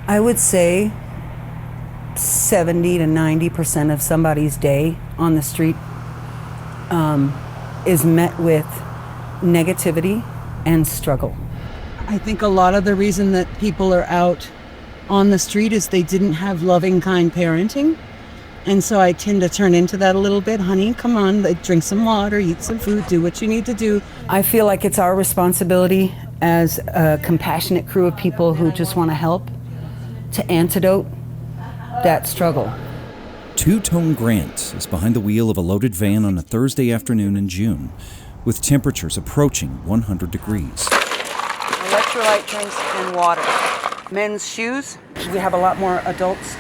I would say 70 to 90% of somebody's day on the street is met with negativity and struggle. I think a lot of the reason that people are out on the street is they didn't have loving, kind parenting. And so I tend to turn into that a little bit. Honey, come on, drink some water, eat some food, do what you need to do. I feel like it's our responsibility as a compassionate crew of people who just want to help to antidote that struggle. Two-Tone Grant is behind the wheel of a loaded van on a Thursday afternoon in June, with temperatures approaching 100 degrees. Electrolyte drinks and water. Men's shoes. We have a lot more adults,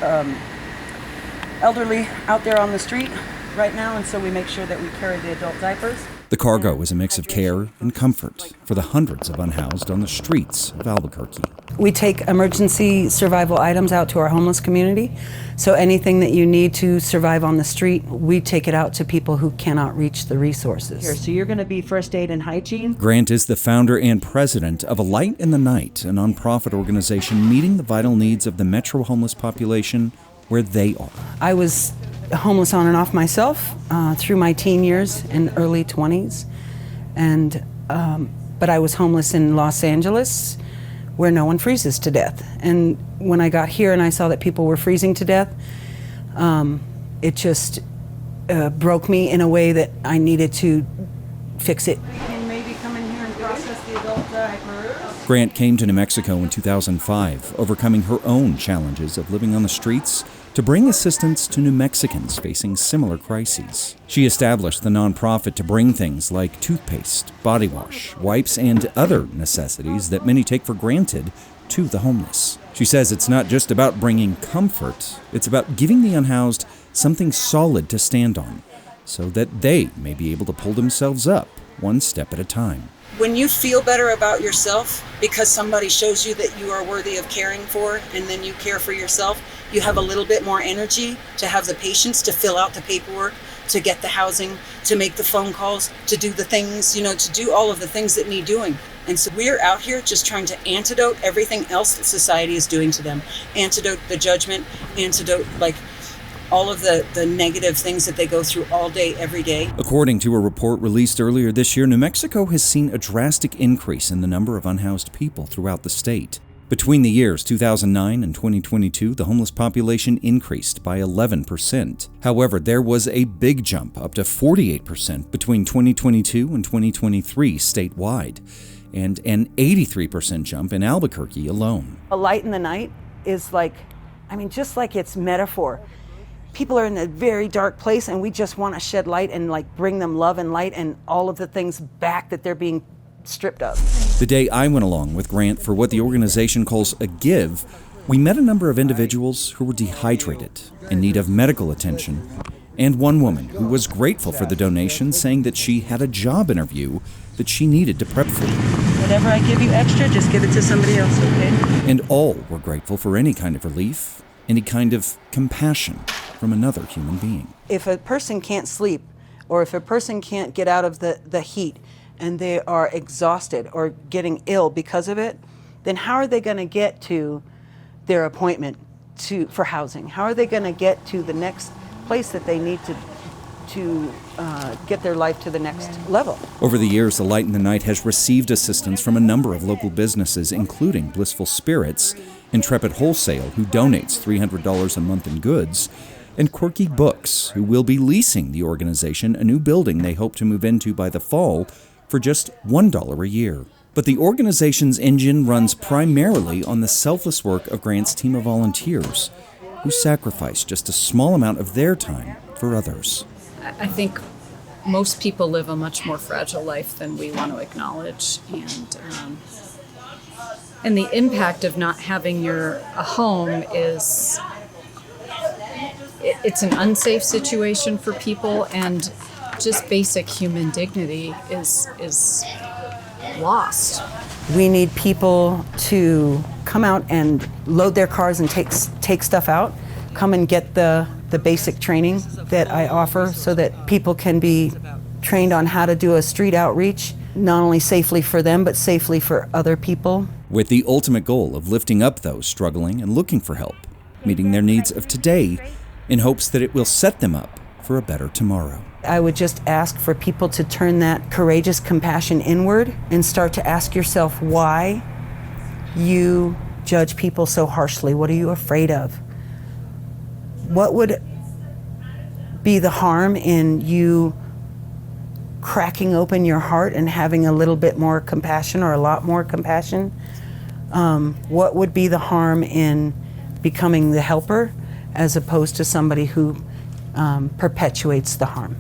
elderly out there on the street right now, and so we make sure that we carry the adult diapers. The cargo is a mix of care and comfort for the hundreds of unhoused on the streets of Albuquerque. We take emergency survival items out to our homeless community. So anything that you need to survive on the street, we take it out to people who cannot reach the resources. So you're going to be first aid and hygiene. Grant is the founder and president of A Light in the Night, a nonprofit organization meeting the vital needs of the metro homeless population where they are. I was homeless on and off myself through my teen years and early 20s. But I was homeless in Los Angeles, where no one freezes to death. And when I got here and I saw that people were freezing to death, it just broke me in a way that I needed to fix it. We can maybe come in here and process the adult diapers. Grant came to New Mexico in 2005, overcoming her own challenges of living on the streets to bring assistance to New Mexicans facing similar crises. She established the nonprofit to bring things like toothpaste, body wash, wipes, and other necessities that many take for granted to the homeless. She says it's not just about bringing comfort, it's about giving the unhoused something solid to stand on so that they may be able to pull themselves up one step at a time. When you feel better about yourself because somebody shows you that you are worthy of caring for, and then you care for yourself, you have a little bit more energy to have the patience to fill out the paperwork, to get the housing, to make the phone calls, to do the things, to do all of the things that need doing. And so we're out here just trying to antidote everything else that society is doing to them. Antidote the judgment, antidote all of the negative things that they go through all day, every day. According to a report released earlier this year, New Mexico has seen a drastic increase in the number of unhoused people throughout the state. Between the years 2009 and 2022, the homeless population increased by 11%. However, there was a big jump up to 48% between 2022 and 2023 statewide, and an 83% jump in Albuquerque alone. A light in the night is just like its metaphor. People are in a very dark place, and we just want to shed light and bring them love and light and all of the things back that they're being stripped of. The day I went along with Grant for what the organization calls a give, we met a number of individuals who were dehydrated, in need of medical attention, and one woman who was grateful for the donation, saying that she had a job interview that she needed to prep for. Whatever I give you extra, just give it to somebody else, okay? And all were grateful for any kind of relief, any kind of compassion from another human being. If a person can't sleep, or if a person can't get out of the heat, and they are exhausted or getting ill because of it, then how are they going to get to their appointment for housing? How are they going to get to the next place that they need to get their life to the next level? Over the years, The Light in the Night has received assistance from a number of local businesses, including Blissful Spirits, Intrepid Wholesale, who donates $300 a month in goods, and Quirky Books, who will be leasing the organization a new building they hope to move into by the fall for just $1 a year. But the organization's engine runs primarily on the selfless work of Grant's team of volunteers, who sacrifice just a small amount of their time for others. I think most people live a much more fragile life than we want to acknowledge, and the impact of not having a home is it's an unsafe situation for people, and just basic human dignity is lost. We need people to come out and load their cars and take stuff out, come and get the basic training that I offer so that people can be trained on how to do a street outreach, not only safely for them, but safely for other people. with the ultimate goal of lifting up those struggling and looking for help, meeting their needs of today in hopes that it will set them up for a better tomorrow. I would just ask for people to turn that courageous compassion inward and start to ask yourself why you judge people so harshly. What are you afraid of? What would be the harm in you cracking open your heart and having a little bit more compassion or a lot more compassion? What would be the harm in becoming the helper as opposed to somebody who perpetuates the harm?